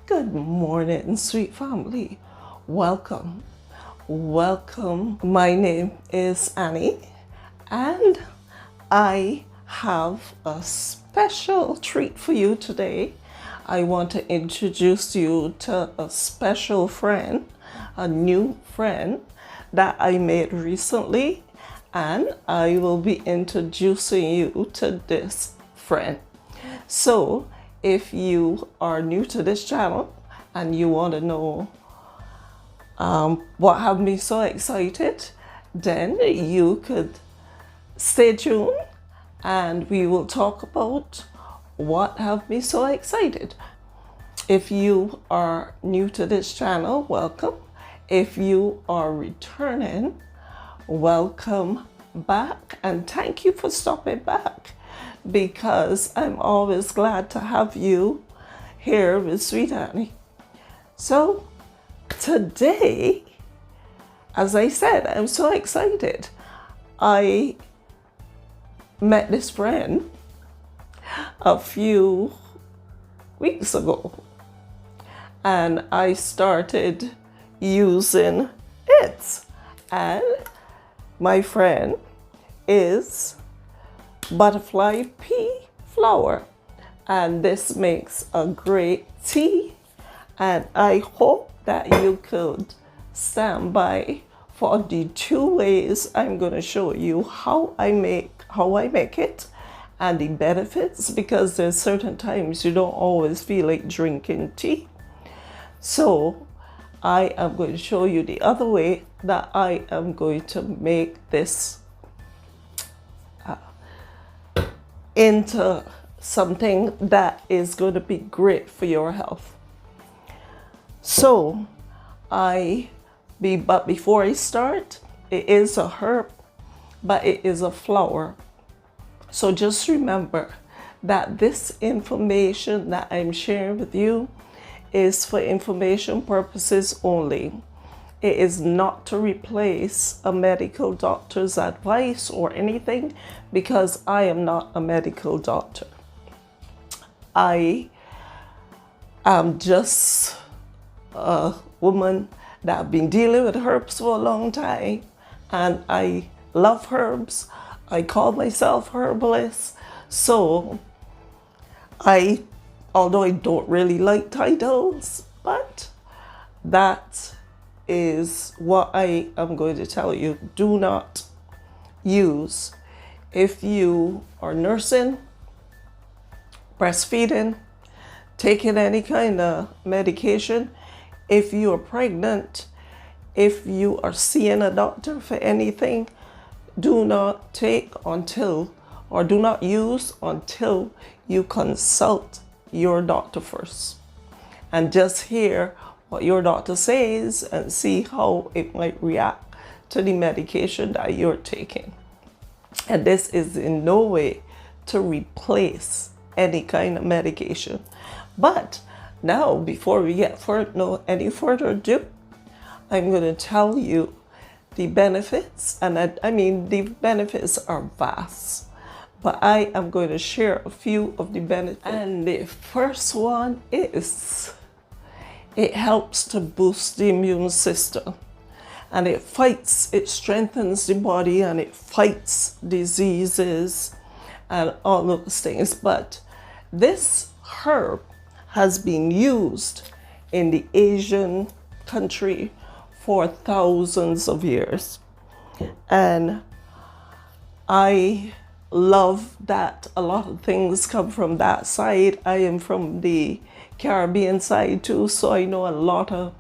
Good morning, sweet family. Welcome. Welcome. My name is Annie, and I have a special treat for you today. I want to introduce you to a special friend, a new friend that I made recently, and I will be introducing you to this friend. So, if you are new to this channel and you want to know what have me so excited, then you could stay tuned and we will talk about what have me so excited. If you are new to this channel, welcome. If you are returning, welcome back, and thank you for stopping back, because I'm always glad to have you here with Sweet Annie. So today, as I said, I'm so excited. I met this friend a few weeks ago and I started using it. And my friend is Butterfly Pea flower, and this makes a great tea, and I hope that you could stand by for the 2 ways I'm going to show you how I make it and the benefits, because there's certain times you don't always feel like drinking tea. So I am going to show you the other way that I am going to make this into something that is going to be great for your health. So but before I start, it is a herb, but it is a flower. So just remember that this information that I'm sharing with you is for information purposes only. It is not to replace a medical doctor's advice or anything, because I am not a medical doctor. I am just a woman that have been dealing with herbs for a long time, and I love herbs. I call myself herbalist. So although I don't really like titles, but that is what I am going to tell you. Do not use if you are nursing, breastfeeding, taking any kind of medication, if you are pregnant, if you are seeing a doctor for anything, do not take until, or do not use until you consult your doctor first, and just hear what your doctor says and see how it might react to the medication that you're taking. And this is in no way to replace any kind of medication. But now, before we get any further ado, I'm going to tell you the benefits. And I mean, the benefits are vast, but I am going to share a few of the benefits. And the first one is it helps to boost the immune system, and it strengthens the body, and it fights diseases and all those things. But this herb has been used in the Asian country for thousands of years. And I love that a lot of things come from that side. I am from the Caribbean side too, so I know a lot of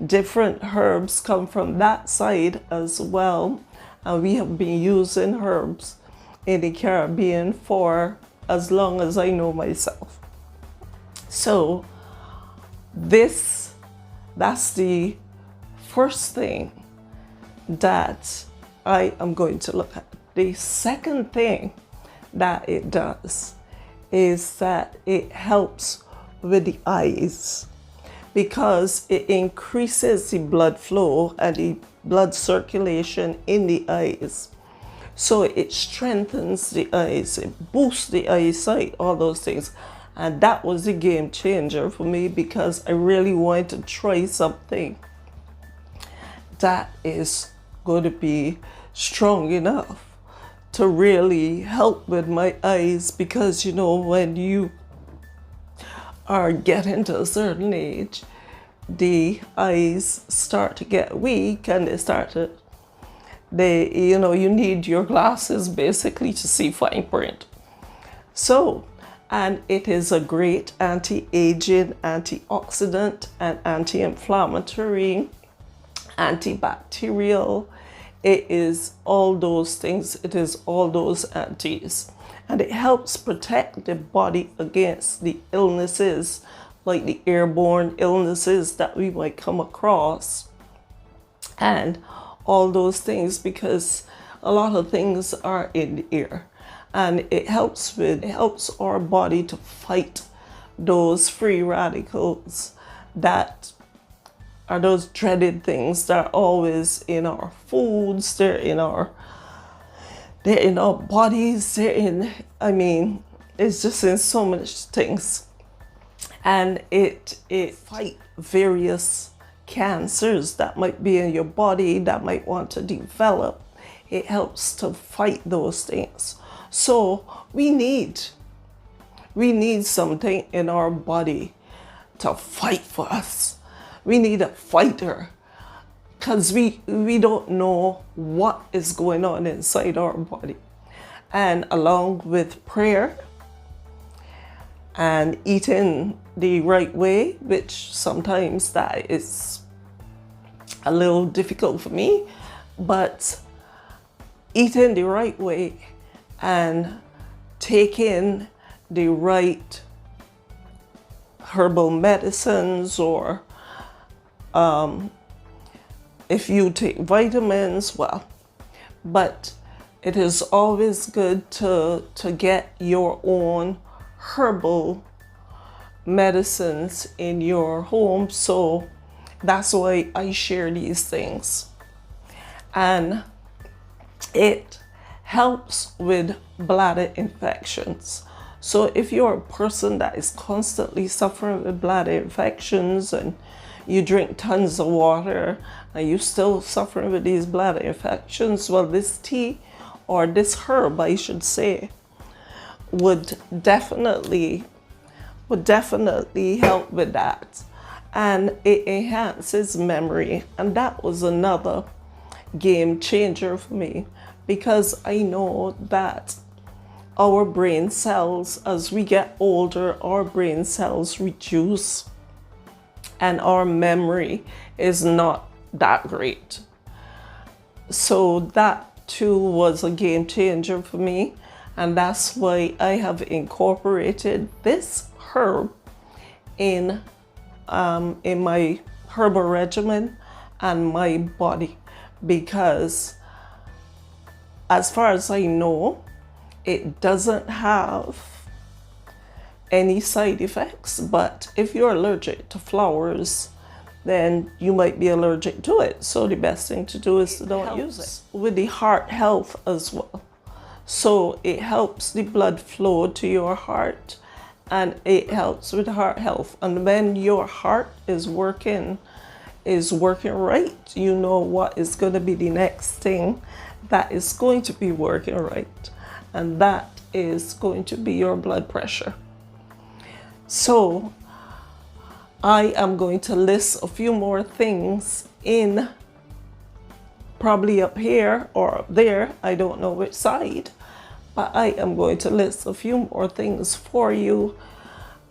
different herbs come from that side as well. And we have been using herbs in the Caribbean for as long as I know myself. So that's the first thing that I am going to look at. The second thing that it does is that it helps with the eyes, because it increases the blood flow and the blood circulation in the eyes. So it strengthens the eyes, it boosts the eyesight, all those things. And that was a game changer for me, because I really wanted to try something that is going to be strong enough to really help with my eyes. Because, you know, when you are getting to a certain age, the eyes start to get weak, and you know, you need your glasses basically to see fine print. So, and it is a great anti-aging, antioxidant, and anti-inflammatory, antibacterial. It is all those things. It is all those antis. And it helps protect the body against the illnesses, like the airborne illnesses that we might come across, and all those things, because a lot of things are in the air. And it helps our body to fight those free radicals that are those dreaded things that are always in our foods, they're in our bodies, I mean, it's just in so many things. And it fight various cancers that might be in your body that might want to develop. It helps to fight those things. So we need something in our body to fight for us. We need a fighter, because we don't know what is going on inside our body. And along with prayer and eating the right way, which sometimes that is a little difficult for me, but eating the right way and taking the right herbal medicines, or if you take vitamins, well, but it is always good to get your own herbal medicines in your home. So that's why I share these things. And it helps with bladder infections. So if you're a person that is constantly suffering with bladder infections, and you drink tons of water and you're still suffering with these bladder infections, well, this tea, or this herb, I should say, would definitely help with that. And it enhances memory. And that was another game changer for me, because I know that our brain cells, as we get older, our brain cells reduce, and our memory is not that great. So that too was a game changer for me. And that's why I have incorporated this herb in my herbal regimen and my body, because as far as I know, it doesn't have any side effects. But if you're allergic to flowers, then you might be allergic to it. So the best thing to do is to don't use it. With the heart health as well. So it helps the blood flow to your heart, and it helps with heart health. And when your heart is working right, you know what is going to be the next thing that is going to be working right. And that is going to be your blood pressure. So I am going to list a few more things in, probably up here or up there, I don't know which side, but I am going to list a few more things for you.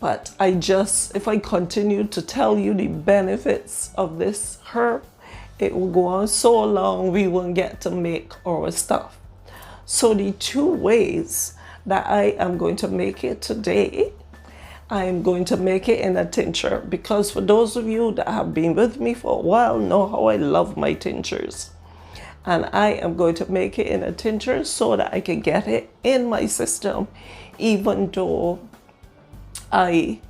But if I continue to tell you the benefits of this herb, it will go on so long we won't get to make our stuff. So the two ways that I am going to make it today, I am going to make it in a tincture, because for those of you that have been with me for a while know how I love my tinctures. And I am going to make it in a tincture so that I can get it in my system, even though I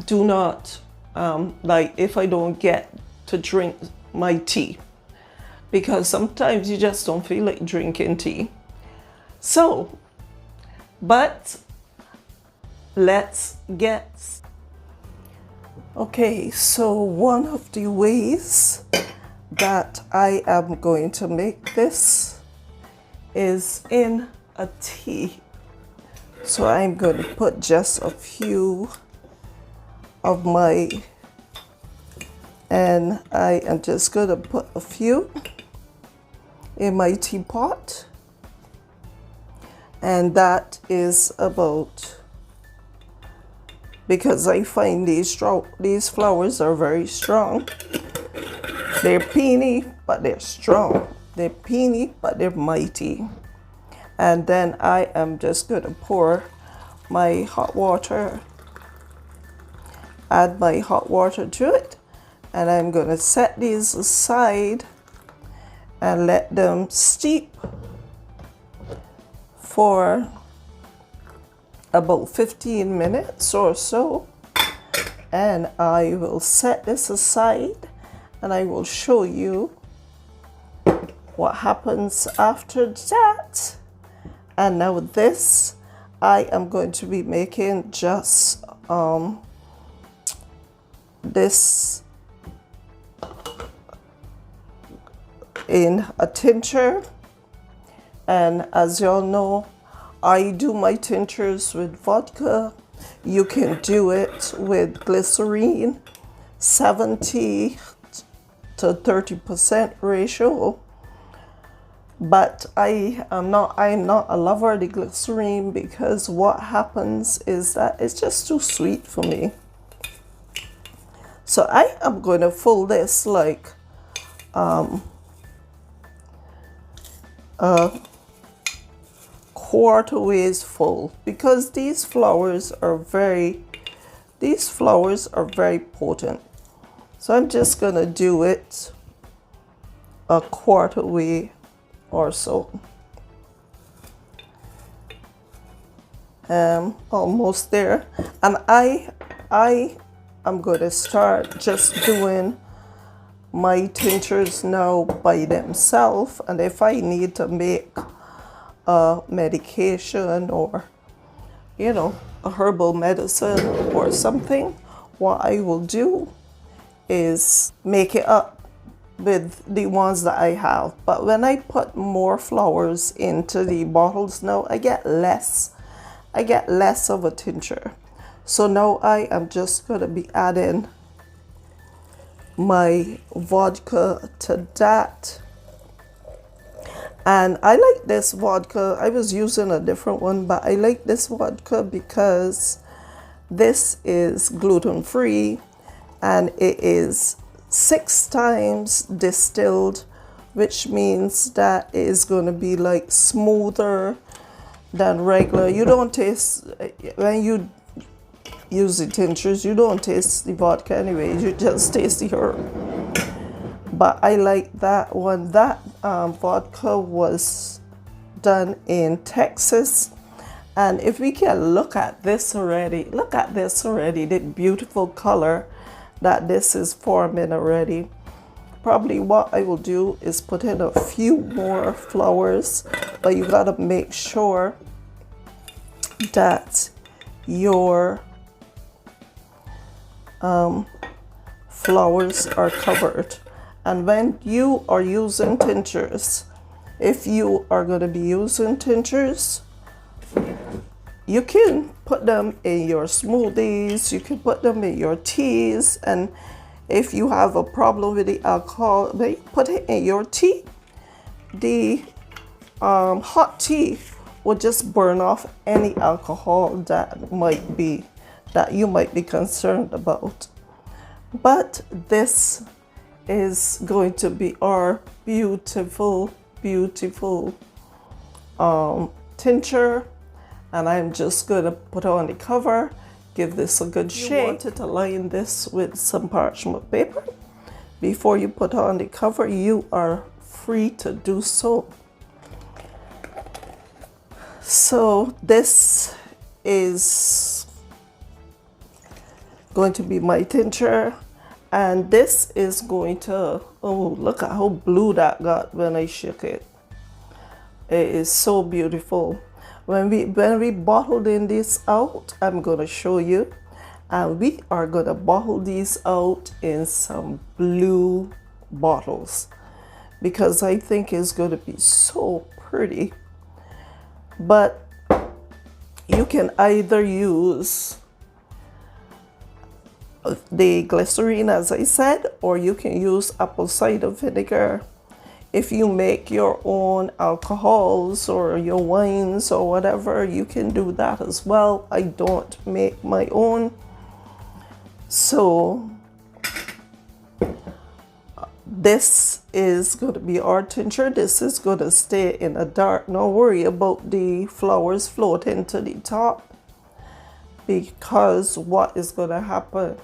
do not, like if I don't get to drink my tea, because sometimes you just don't feel like drinking tea. So, but let's get. Okay, so one of the ways that I am going to make this is in a tea. So I'm going to put just a few of my, and I am just going to put a few in my teapot. And that is about, because I find these flowers are very strong. They're peony, but they're strong. They're peony, but they're mighty. And then I am just going to pour my hot water, add my hot water to it, and I'm going to set these aside and let them steep for about 15 minutes or so. And I will set this aside and I will show you what happens after that. And now this, I am going to be making just this in a tincture. And as y'all know, I do my tinctures with vodka. You can do it with glycerine, 70 to 30% ratio. But I'm not a lover of the glycerine, because what happens is that it's just too sweet for me. So I am going to fold this like a quarter ways full, because these flowers are very potent. So I'm just going to do it a quarter way or so. Almost there. And I am going to start just doing my tinctures now by themselves. And if I need to make a medication or, you know, a herbal medicine or something, what I will do is make it up with the ones that I have. But when I put more flowers into the bottles now, I get less of a tincture. So now I am just going to be adding my vodka to that. And I like this vodka. I was using a different one, but I like this vodka because this is gluten-free and it is 6 times distilled, which means that it is going to be like smoother than regular. You don't taste, when you use the tinctures, you don't taste the vodka anyway, you just taste the herb. But I like that one. That vodka was done in Texas. And if we can look at this already, the beautiful color that this is forming already. Probably what I will do is put in a few more flowers, but you gotta make sure that your flowers are covered. And when you are using tinctures, if you are going to be using tinctures, you can put them in your smoothies, you can put them in your teas, and if you have a problem with the alcohol, put it in your tea. The hot tea will just burn off any alcohol that you might be concerned about. But this is going to be our beautiful tincture, and I'm just going to put on the cover, give this a good shake. You wanted to line this with some parchment paper. Before you put on the cover, you are free to do so. So this is going to be my tincture, and this is going to, oh, look at how blue that got when I shook it. It is so beautiful. when we bottled in this out, I'm gonna show you, and we are gonna bottle these out in some blue bottles because I think it's gonna be so pretty. But you can either use the glycerine, as I said, or you can use apple cider vinegar. If you make your own alcohols or your wines or whatever, you can do that as well. I don't make my own. So this is going to be our tincture. This is going to stay in a dark. Don't worry about the flowers floating to the top, because what is going to happen,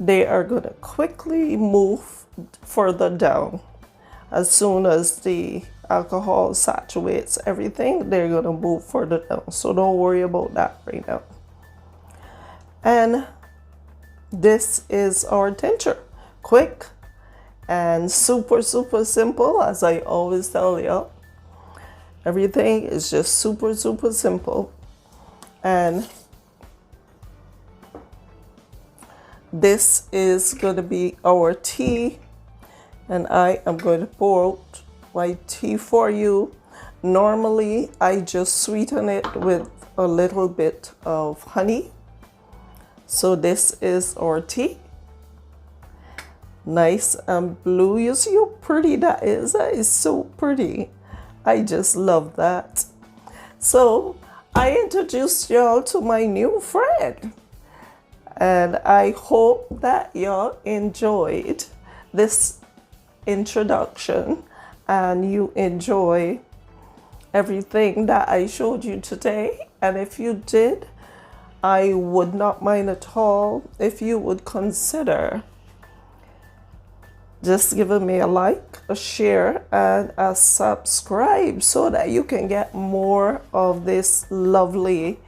they are going to quickly move further down. As soon as the alcohol saturates everything, they're going to move further down. So don't worry about that right now. And this is our tincture. Quick and super, super simple, as I always tell you. Everything is just super, super simple. And this is going to be our tea. And I am going to pour out my tea for you. Normally, I just sweeten it with a little bit of honey. So this is our tea. Nice and blue. You see how pretty that is? That is so pretty. I just love that. So I introduced y'all to my new friend. And I hope that y'all enjoyed this introduction and you enjoy everything that I showed you today. And if you did, I would not mind at all if you would consider just giving me a like, a share, and a subscribe so that you can get more of these lovely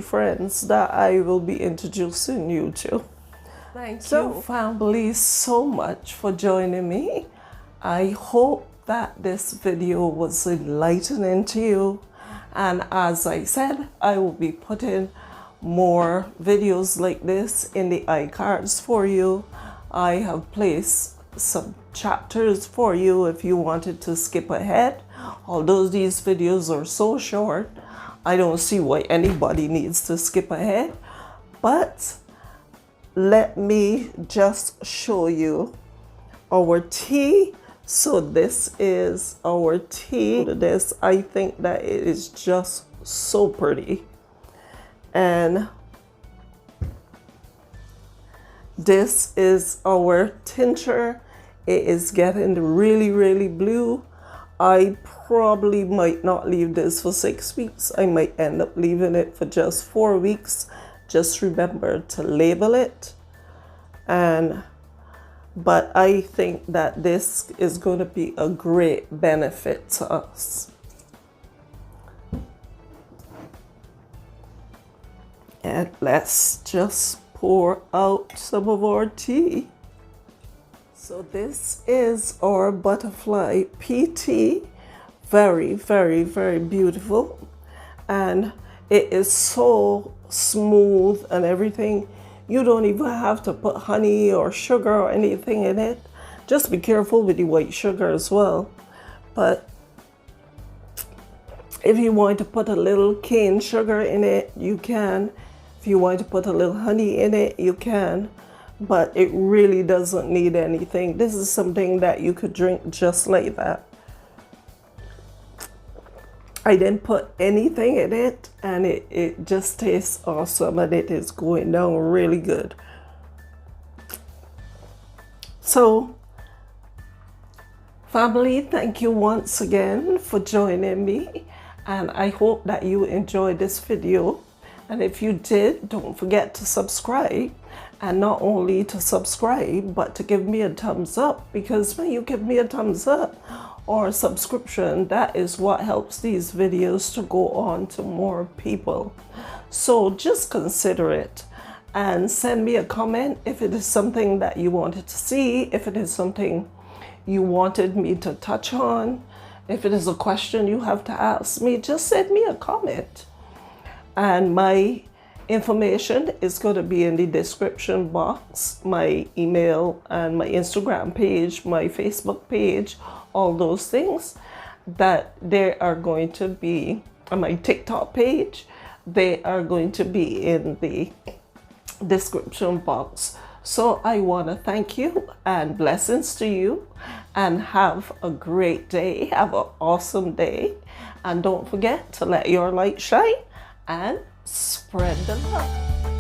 friends that I will be introducing you to. Thank you, family, so much for joining me. I hope that this video was enlightening to you. And as I said, I will be putting more videos like this in the iCards for you. I have placed some chapters for you if you wanted to skip ahead. Although these videos are so short, I don't see why anybody needs to skip ahead. But let me just show you our tea. So this is our tea. This, I think that it is just so pretty. And this is our tincture. It is getting really, really blue. I probably might not leave this for 6 weeks. I might end up leaving it for just 4 weeks. Just remember to label it. But I think that this is going to be a great benefit to us. And let's just pour out some of our tea. So this is our Butterfly Pea tea. Very, very, very beautiful. And it is so smooth and everything. You don't even have to put honey or sugar or anything in it. Just be careful with the white sugar as well. But if you want to put a little cane sugar in it, you can. If you want to put a little honey in it, you can. But it really doesn't need anything. This is something that you could drink just like that. I didn't put anything in it, and it just tastes awesome, and it is going down really good. So, family, thank you once again for joining me, and I hope that you enjoyed this video. And if you did, don't forget to subscribe, and not only to subscribe, but to give me a thumbs up, because when you give me a thumbs up or subscription, that is what helps these videos to go on to more people. So just consider it and send me a comment if it is something that you wanted to see, if it is something you wanted me to touch on, If it is a question you have to ask me, just send me a comment. And my information is going to be in the description box, my email and my Instagram page, my Facebook page, all those things that they are going to be on my TikTok page. They are going to be in the description box. So I want to thank you and blessings to you, and have a great day. Have an awesome day. And don't forget to let your light shine and spread the love.